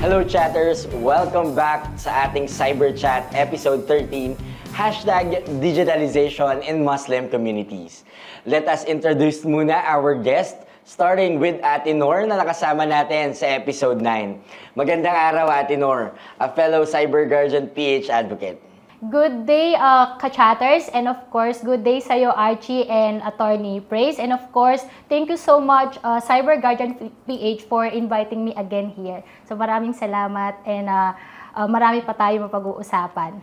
Hello chatters! Welcome back sa ating Cyber Chat episode 13, #digitalization in Muslim communities. Let us introduce muna our guest, starting with Ate Nor na nakasama natin sa episode 9. Magandang araw Ate Nor, a fellow Cyber Guardian PH advocate. Good day, ka-chatters, and of course, good day sa'yo, Archie and Attorney Praise. And of course, thank you so much, Cyber Guardian PH, for inviting me again here. So maraming salamat and marami pa tayo mapag-uusapan.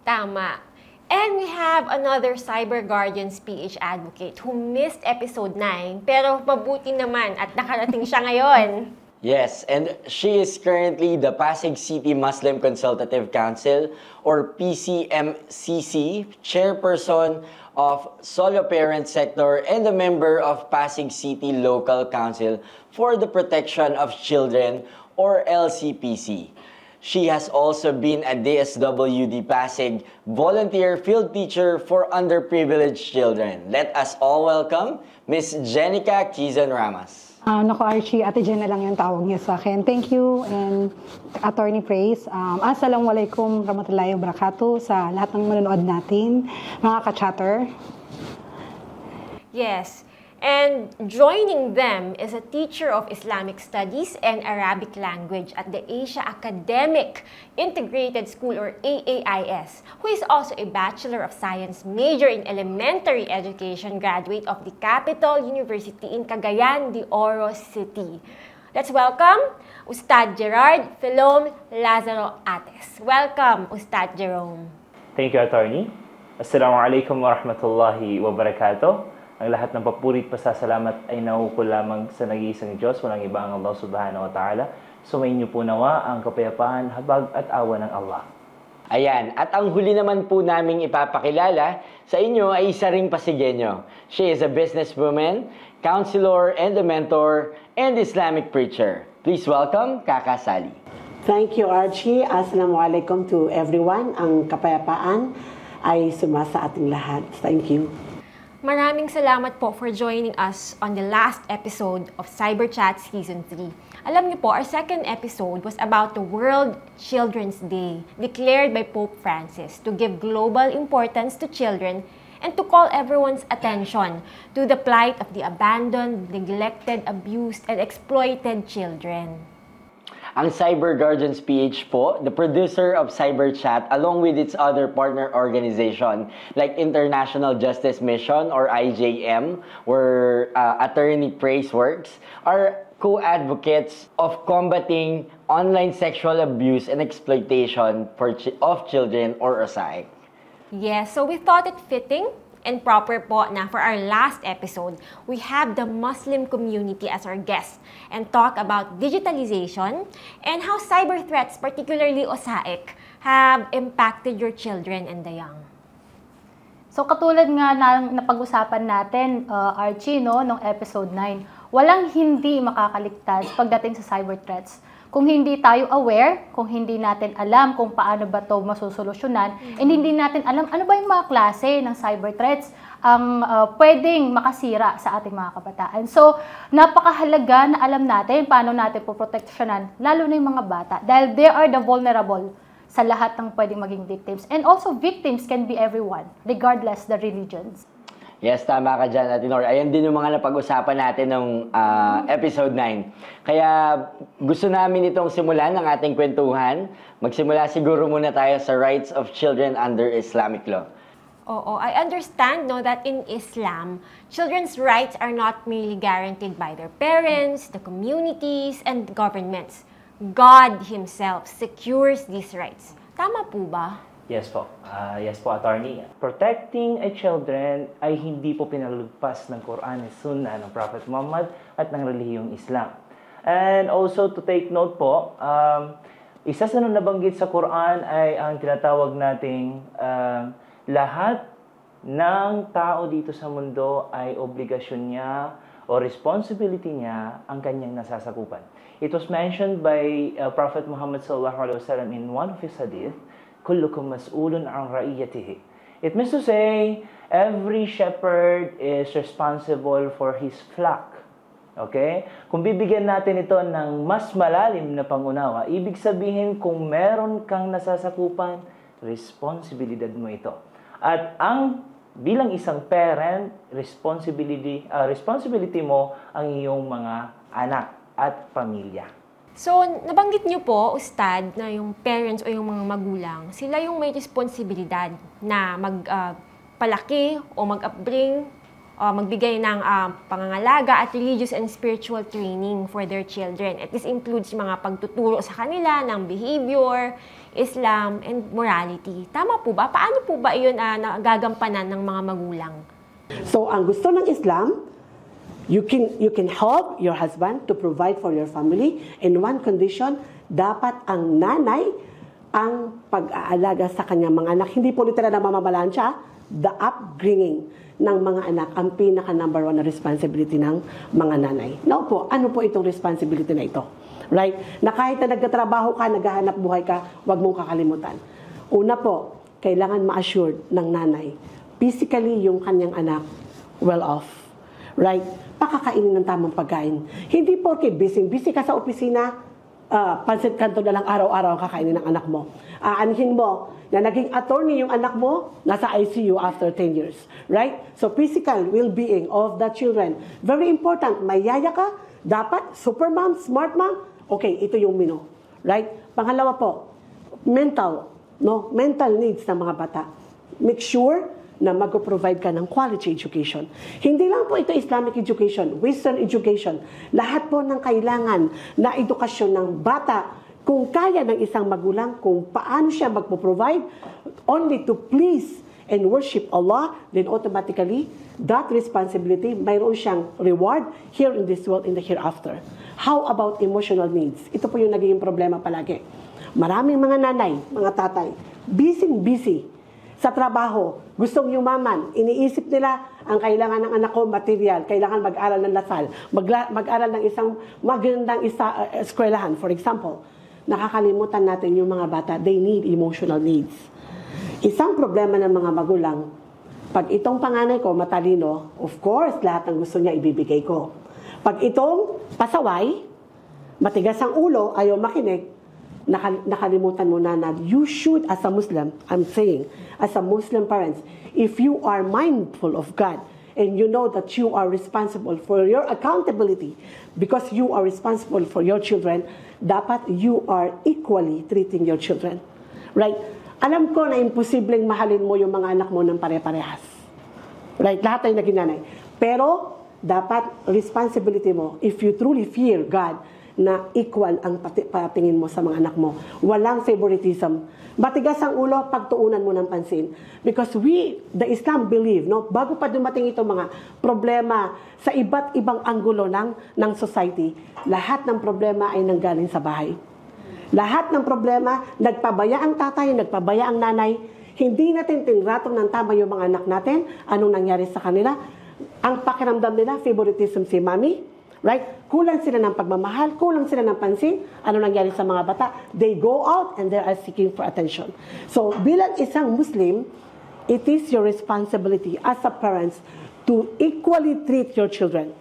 Tama. And we have another Cyber Guardians PH advocate who missed episode 9, pero mabuti naman at nakarating siya ngayon. Yes, and she is currently the Pasig City Muslim Consultative Council, or PCMCC, chairperson of Solo Parent Sector and a member of Pasig City Local Council for the Protection of Children, or LCPC. She has also been a DSWD Pasig volunteer field teacher for underprivileged children. Let us all welcome Ms. Jenica Quizon Ramas. Naku Archie, Ate Jen na lang yung tawag niya sa akin. Thank you and Attorney Praise. Assalamualaikum warahmatullahi wabarakatuh sa lahat ng manonood natin, mga ka-chatter. Yes. And joining them is a teacher of Islamic Studies and Arabic Language at the Asia Academic Integrated School, or AAIS, who is also a Bachelor of Science major in Elementary Education graduate of the Capital University in Cagayan de Oro City. Let's welcome Ustad Gerard Filom Lazaro Ates. Welcome, Ustad Jerome. Thank you, Attorney. Assalamualaikum warahmatullahi wabarakatuh. Ang lahat ng papuri at pasasalamat ay naukol lamang sa nag-iisang Diyos, walang iba ang Allah subhanahu wa ta'ala. Sumayin niyo po nawa ang kapayapaan, habag at awa ng Allah. Ayan, at ang huli naman po naming ipapakilala sa inyo ay isa ring Pasigueño. She is a businesswoman, counselor, and a mentor, and Islamic preacher. Please welcome Kaka Sally. Thank you, Archie. Assalamualaikum to everyone. Ang kapayapaan ay sumasa ating lahat. Thank you. Maraming salamat po for joining us on the last episode of Cyber Chat Season 3. Alam niyo po, our second episode was about the World Children's Day, declared by Pope Francis to give global importance to children and to call everyone's attention to the plight of the abandoned, neglected, abused, and exploited children. Ang Cyber Guardians PH po, the producer of Cyber Chat, along with its other partner organization like International Justice Mission, or IJM, where Attorney Praise works, are co-advocates of combating online sexual abuse and exploitation of children, or OSAIC. Yes, so we thought it fitting and proper po na for our last episode, we have the Muslim community as our guest and talk about digitalization and how cyber threats, particularly OSAIC, have impacted your children and the young. So katulad nga na napag-usapan natin, Archie, no, nung episode 9, walang hindi makakaligtas pagdating sa cyber threats. Kung hindi tayo aware, kung hindi natin alam kung paano ba ito masusolusyonan, and hindi natin alam ano ba yung mga klase ng cyber threats ang pwedeng makasira sa ating mga kabataan. So, napakahalaga na alam natin paano natin poproteksyonan, lalo na yung mga bata, dahil they are the vulnerable sa lahat ng pwedeng maging victims. And also, victims can be everyone, regardless the religions. Yes, tama ka dyan, Ate Nor. Ayan din yung mga napag-usapan natin ng episode 9. Kaya gusto namin itong simulan ng ating kwentuhan. Magsimula siguro muna tayo sa rights of children under Islamic law. Oo, I understand that in Islam, children's rights are not merely guaranteed by their parents, the communities, and governments. God Himself secures these rights. Tama po ba? Yes po. Yes po, Attorney. Protecting a children ay hindi po pinalagpas ng Quran at Sunnah ng Prophet Muhammad at ng relihiyong Islam. And also to take note po, isa sa nabanggit sa Quran ay ang tinatawag nating lahat ng tao dito sa mundo ay obligasyon niya o responsibility niya ang kanyang nasasakupan. It was mentioned by Prophet Muhammad sallallahu alaihi wasallam in one of his hadith, kullukum mas'ulun an ra'iyatihi. It means to say, every shepherd is responsible for his flock. Okay? Kung bibigyan natin ito ng mas malalim na pangunawa, ibig sabihin kung meron kang nasasakupan, responsibilidad mo ito. At bilang isang parent, responsibility mo ang iyong mga anak at pamilya. So, nabanggit niyo po, Ustad, na yung parents o yung mga magulang, sila yung may responsibilidad na magpalaki o mag-upbring o magbigay ng pangangalaga at religious and spiritual training for their children. At this includes yung mga pagtuturo sa kanila ng behavior, Islam, and morality. Tama po ba? Paano po ba yun nagagampanan ng mga magulang? So, ang gusto ng Islam, you can help your husband to provide for your family. In one condition, dapat ang nanay ang pag-aalaga sa kanyang mga anak. Hindi po literal na mamamalaan siya. The upbringing ng mga anak ang pinaka-number 1 na responsibility ng mga nanay. Now po, ano po itong responsibility na ito? Right? Na kahit na nagtatrabaho ka, naghahanap buhay ka, huwag mong kakalimutan. Una po, kailangan ma-assured ng nanay, physically yung kanyang anak well off. Right? Pakakainin ng tamang pagkain. Hindi porke busy ka sa opisina, pansit kanto na lang araw-araw ang kakainin ng anak mo. Aanhin mo na naging attorney yung anak mo, nasa ICU after 10 years. Right? So physical well-being of the children. Very important. May yaya ka, dapat super mom, smart mom. Okay, ito yung menu. Right? Pangalawa po, mental needs ng mga bata. Make sure na mag-provide ka ng quality education. Hindi lang po ito Islamic education, Western education. Lahat po ng kailangan na edukasyon ng bata, kung kaya ng isang magulang, kung paano siya magpo-provide only to please and worship Allah, then automatically, that responsibility, mayroon siyang reward here in this world, in the hereafter. How about emotional needs? Ito po yung naging problema palagi. Maraming mga nanay, mga tatay, busy sa trabaho, gustong yumaman, iniisip nila ang kailangan ng anak ko, material, kailangan mag-aral ng Lasal, mag-aral ng isang magandang eskwelahan, for example. Nakakalimutan natin yung mga bata, they need emotional needs. Isang problema ng mga magulang, pag itong panganay ko matalino, of course, lahat ng gusto niya ibibigay ko. Pag itong pasaway, matigas ang ulo, ayaw makinig, nakalimutan mo na you should, as a Muslim, I'm saying, as a Muslim parents, if you are mindful of God, and you know that you are responsible for your accountability, because you are responsible for your children, dapat you are equally treating your children. Right? Alam ko na imposibleng mahalin mo yung mga anak mo ng pare-parehas. Right? Lahat tayo naging nanay. Pero, dapat responsibility mo, if you truly fear God, na equal ang patingin mo sa mga anak mo. Walang favoritism. Matigas ang ulo, pagtuunan mo ng pansin. Because the Islam believe, bago pa dumating itong mga problema sa iba't ibang anggulo ng society, lahat ng problema ay nanggaling sa bahay. Lahat ng problema, nagpabaya ang tatay, nagpabaya ang nanay, hindi natin tinratong ng tama yung mga anak natin, anong nangyari sa kanila. Ang pakiramdam nila, favoritism si mami, right? Kulang sila ng pagmamahal, kulang sila ng pansin. Ano nangyari sa mga bata? They go out and they are seeking for attention. So, bilang isang Muslim, it is your responsibility as a parents to equally treat your children.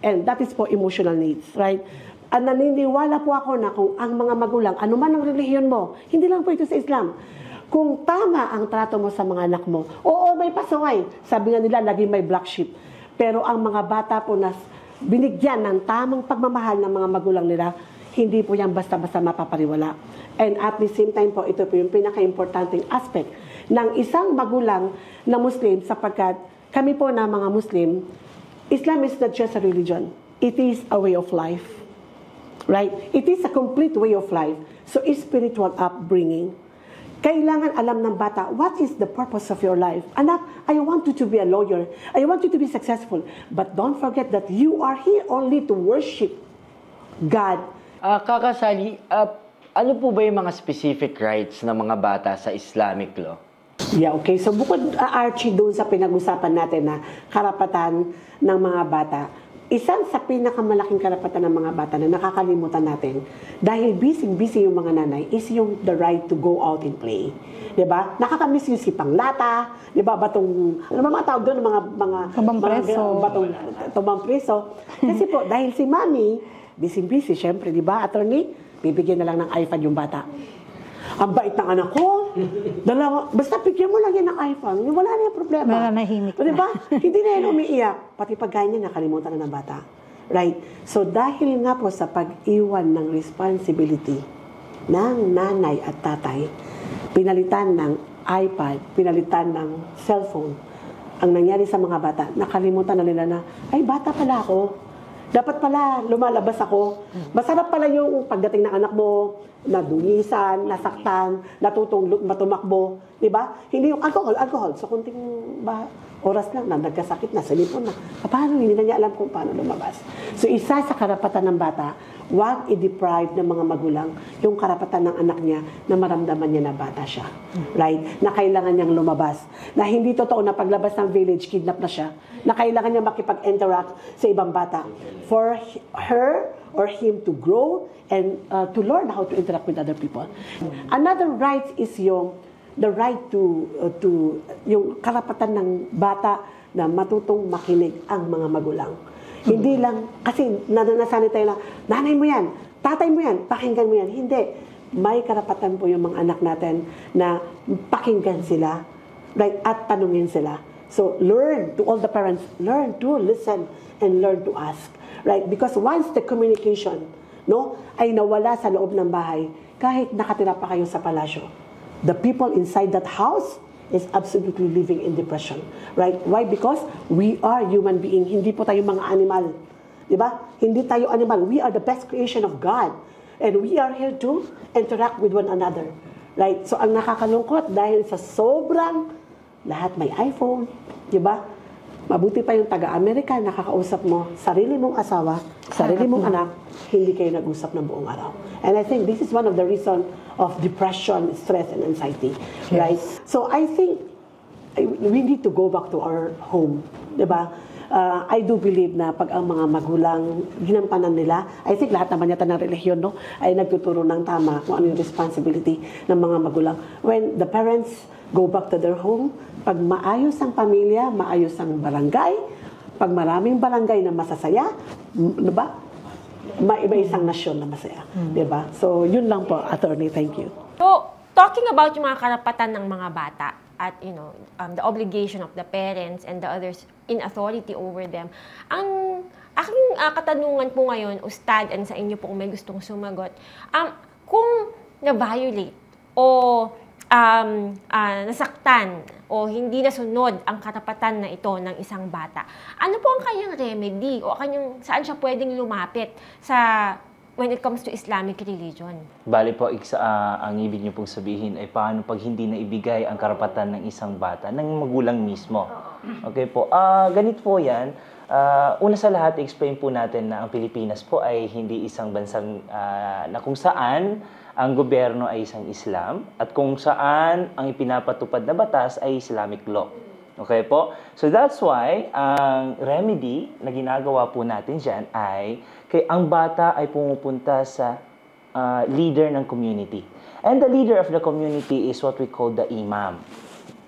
And that is for emotional needs, right? At naniniwala po ako na kung ang mga magulang, anuman ang relihiyon mo, hindi lang po ito sa Islam, kung tama ang trato mo sa mga anak mo, oo, may pasaway. Sabi nga nila, lagi may black sheep. Pero ang mga bata po na binigyan ng tamang pagmamahal ng mga magulang nila, hindi po yan basta-basta mapapariwala. And at the same time po, ito po yung pinaka-importanting aspect ng isang magulang na Muslim, sapagkat kami po na mga Muslim, Islam is not just a religion. It is a way of life. Right? It is a complete way of life. So, spiritual upbringing. Kailangan alam ng bata, what is the purpose of your life? Anak, I want you to be a lawyer. I want you to be successful. But don't forget that you are here only to worship God. Kakasali, ano po ba yung mga specific rights ng mga bata sa Islamic law? Yeah, okay. So bukod, Archie, doon sa pinag-usapan natin na karapatan ng mga bata, isang sa pinakamalaking karapatan ng mga bata na nakakalimutan natin dahil busy yung mga nanay is yung the right to go out and play. 'Di ba? Nakakamiss yung sipang lata, 'di ba? Batong ano ba mga tawag doon, mga Tumbang preso. batong tumbang preso. Kasi po dahil si Mami busy syempre, 'di ba? Attorney, bibigyan na lang ng iPad yung bata. Ang bait ng anak ko. Basta picture mo lang yan ng iPhone. Wala na yung problema. Nananahimik O, diba? Hindi na yan umiiyak. Pati pagkain niya, nakalimutan na ng bata. Right? So, dahil nga po sa pag-iwan ng responsibility ng nanay at tatay, pinalitan ng iPad, pinalitan ng cellphone, ang nangyari sa mga bata, nakalimutan na nila na, ay, bata pala ako. Dapat pala, lumalabas ako. Masarap pala yung pagdating ng anak mo, nadulisan, nasaktan, natutong matumakbo. Diba? Hindi yung alcohol. So, kunting oras lang na nagkasakit na, silipon na. Paano? Hindi na niya alam kung paano lumabas. So, isa sa karapatan ng bata, huwag i-deprive ng mga magulang yung karapatan ng anak niya na maramdaman niya na bata siya. Right? Na kailangan niyang lumabas. Na hindi totoo na paglabas ng village, kidnap na siya. Na kailangan niya makipag-interact sa ibang bata. For her or him to grow and to learn how to interact with other people. Another right is the right to yung karapatan ng bata na matutong makinig ang mga magulang. Hindi lang, kasi nasanay tayo na, nanay mo yan, tatay mo yan, pakinggan mo yan. Hindi. May karapatan po yung mga anak natin na pakinggan sila, right, at tanungin sila. So, learn, to all the parents, learn to listen and learn to ask. Right? Because once the communication, ay nawala sa loob ng bahay, kahit nakatira pa kayo sa palasyo, the people inside that house is absolutely living in depression. Right? Why? Because we are human beings. Hindi po tayo mga animal. Diba? Hindi tayo animal. We are the best creation of God. And we are here to interact with one another. Right? So, ang nakakalungkot dahil sa sobrang lahat may iPhone, diba? Mabuti pa yung taga-Amerika, nakakausap mo, sarili mong asawa, sarili mong anak, hindi kayo nag-usap ng buong araw. And I think this is one of the reasons of depression, stress, and anxiety. Yes. Right? So I think we need to go back to our home. Diba? I do believe na pag ang mga magulang ginampanan nila, I think lahat naman yata ng relihiyon ay nagtuturo ng tama kung ano yung responsibility ng mga magulang. When the parents go back to their home, pag maayos ang pamilya, maayos ang barangay, pag maraming barangay na masasaya, diba? May isang nasyon na masaya. Diba? So, yun lang po, attorney. Thank you. So, talking about yung mga karapatan ng mga bata at, the obligation of the parents and the others in authority over them, ang aking katanungan po ngayon, Ustad, and sa inyo po kung may gustong sumagot, kung na-violate o nasaktan o hindi nasunod ang karapatan na ito ng isang bata, ano po ang kanyang remedy o saan siya pwedeng lumapit when it comes to Islamic religion? Bali po, ang ibig niyo pong sabihin ay paano pag hindi na ibigay ang karapatan ng isang bata ng magulang mismo. Okay po. Ganito po yan. Una sa lahat, explain po natin na ang Pilipinas po ay hindi isang bansang na kung saan ang gobyerno ay isang Islam at kung saan ang ipinapatupad na batas ay Islamic law. Okay po? So that's why ang remedy na ginagawa po natin dyan ay ang bata ay pumupunta sa leader ng community. And the leader of the community is what we call the imam.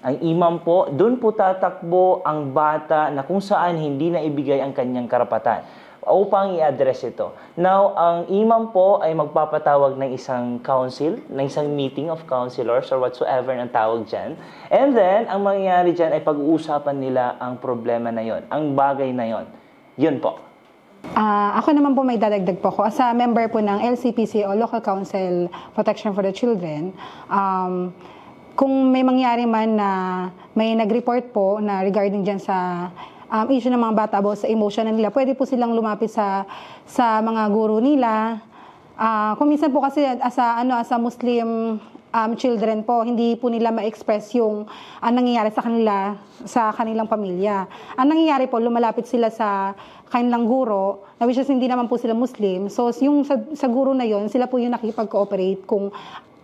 Ang imam po, doon po tatakbo ang bata na kung saan hindi na ibigay ang kanyang karapatan upang i-address ito. Now, ang imam po ay magpapatawag ng isang council, ng isang meeting of counselors or whatsoever ang tawag dyan. And then, ang mangyayari dyan ay pag-uusapan nila ang problema na yon, ang bagay na yon. Yun po. Ako naman po may dadagdag po ako. As a member po ng LCPC o Local Council Protection for the Children, kung may mangyari man na may nag-report po na regarding dyan sa issue ng mga bata about sa emotion nila, pwede po silang lumapit sa mga guro nila. Kung minsan po kasi as a Muslim children po, hindi po nila ma-express yung nangyayari sa kanilang pamilya. Ang nangyayari po, lumalapit sila sa kanilang guro, na which is hindi naman po sila Muslim. So yung sa guro na yon, sila po yung nakikipag-cooperate kung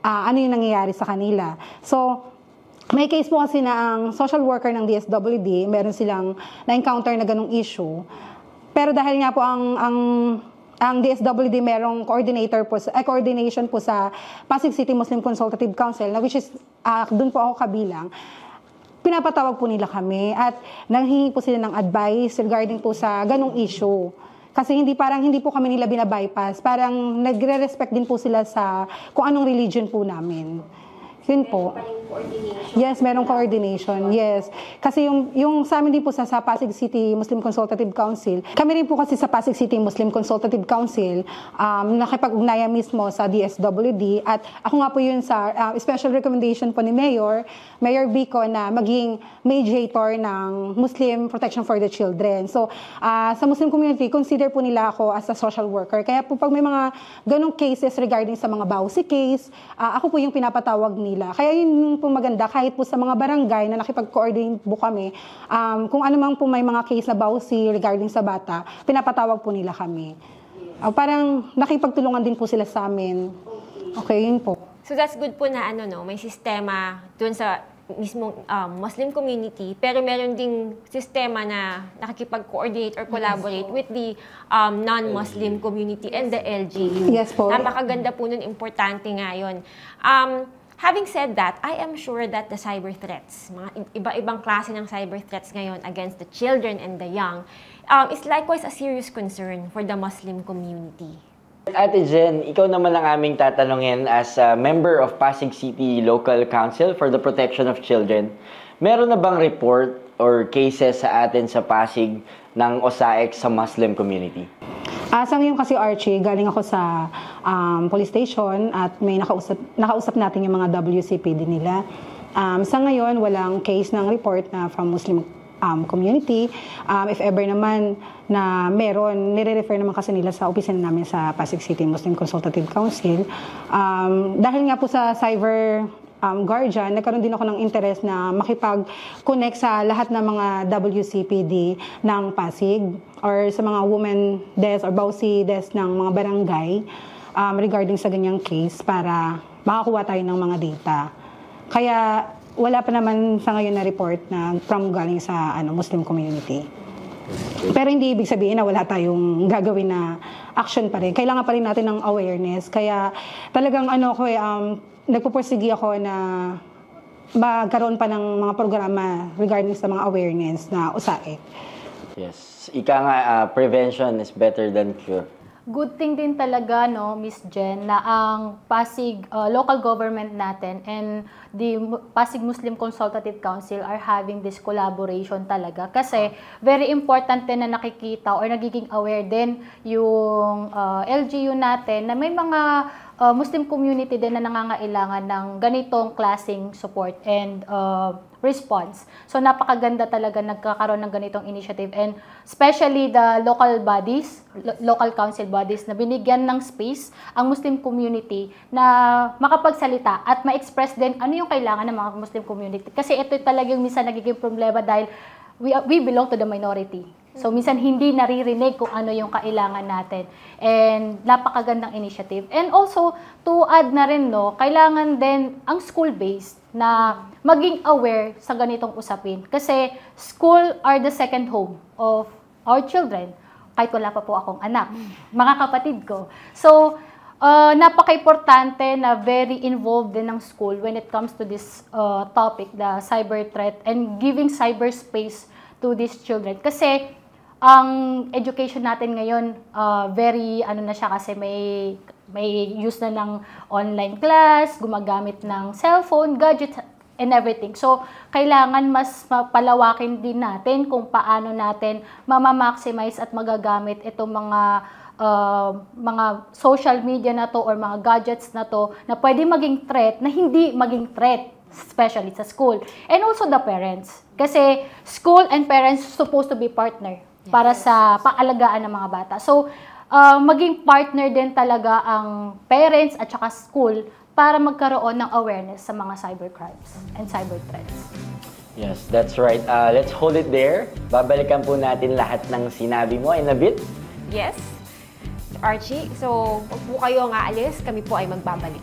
ano yung nangyayari sa kanila. So may case po kasi na ang social worker ng DSWD, meron silang na-encounter na ganung issue. Pero dahil nga po ang DSWD merong coordination po sa Pasig City Muslim Consultative Council, na which is doon po ako kabilang. Pinapatawag po nila kami at nanghingi po sila ng advice regarding po sa ganong issue. Kasi hindi po kami nila binabypass, parang nagre-respect din po sila sa kung anong religion po namin. Yun po. Yes, merong coordination. Yes. Kasi yung sa amin din po sa Pasig City Muslim Consultative Council, kami rin po kasi sa Pasig City Muslim Consultative Council, nakipag-ugnayan mismo sa DSWD at ako nga po yun sa special recommendation po ni Mayor Vico na maging mediator ng Muslim Protection for the Children. So, sa Muslim community, consider po nila ako as a social worker. Kaya po pag may mga ganong cases regarding sa mga bawsi case, ako po yung pinapatawag nila. Kaya yun po maganda, kahit po sa mga barangay na nakipag-coordinate po kami, kung ano man po may mga case na bawsi regarding sa bata, pinapatawag po nila kami. Parang nakipagtulungan din po sila sa amin. Okay, yun po. So that's good po na may sistema dun sa mismong Muslim community, pero meron ding sistema na nakikipag-coordinate or collaborate with the non-Muslim community and the LGU. Yes po. Napakaganda po nun, importante nga yun. Having said that, I am sure that the cyber threats, mga iba-ibang klase ng cyber threats ngayon against the children and the young, is likewise a serious concern for the Muslim community. Ate Jen, ikaw naman ang aming tatanungin as a member of Pasig City Local Council for the Protection of Children. Meron na bang report or cases sa atin sa Pasig ng OSAEC sa Muslim community? Sa ngayon kasi, Archie, galing ako sa police station at may nakausap natin yung mga WCPD nila. Sa ngayon, walang case ng report na from Muslim community. If ever naman na meron, nire-refer naman kasi nila sa opisina namin sa Pasig City Muslim Consultative Council. Dahil nga po sa cyber guardian, nagkaroon din ako ng interest na makipag-connect sa lahat ng mga WCPD ng Pasig or sa mga women desk or bawsi desk ng mga barangay regarding sa ganyang case para makakuha tayo ng mga data. Kaya wala pa naman sa ngayon na report na from galing sa Muslim community. Pero hindi ibig sabihin na wala tayong gagawin na action pa rin. Kailangan pa rin natin ng awareness. Kaya talagang nagpupursigi ako na magkaroon pa ng mga programa regarding sa mga awareness na USAID. Yes. Ika nga, prevention is better than cure. Good thing din talaga, no, Miss Jen, na ang Pasig local government natin and the Pasig Muslim Consultative Council are having this collaboration talaga. Kasi very important din na nakikita or nagiging aware din yung LGU natin na may mga Muslim community din na nangangailangan ng ganitong klaseng support and response. So napakaganda talaga nagkakaroon ng ganitong initiative and especially the local bodies, local council bodies na binigyan ng space ang Muslim community na makapagsalita at ma-express din ano yung kailangan ng mga Muslim community. Kasi ito talagang minsan nagiging problema dahil we belong to the minority. So, minsan hindi naririnig kung ano yung kailangan natin. And napakagandang initiative. And also, to add na rin, no, kailangan din ang school-based na maging aware sa ganitong usapin. Kasi school are the second home of our children. Kahit wala pa po akong anak, mga kapatid ko. So, napaka-importante na very involved din ng school when it comes to this topic, the cyber threat, and giving cyberspace to these children. Kasi, ang education natin ngayon, very, na siya kasi may use na ng online class, gumagamit ng cellphone, gadgets, and everything. So, kailangan mas palawakin din natin kung paano natin mama-maximize at magagamit itong mga social media na to or mga gadgets na to na pwede maging threat, na hindi maging threat, especially sa school. And also the parents. Kasi school and parents supposed to be partner para sa paalagaan ng mga bata. So, maging partner din talaga ang parents at saka school para magkaroon ng awareness sa mga cybercrimes and cyber threats. Yes, that's right. Let's hold it there. Babalikan po natin lahat ng sinabi mo in a bit. Yes, Archie. So, huwag po kayo nga alis. Kami po ay magbabalik.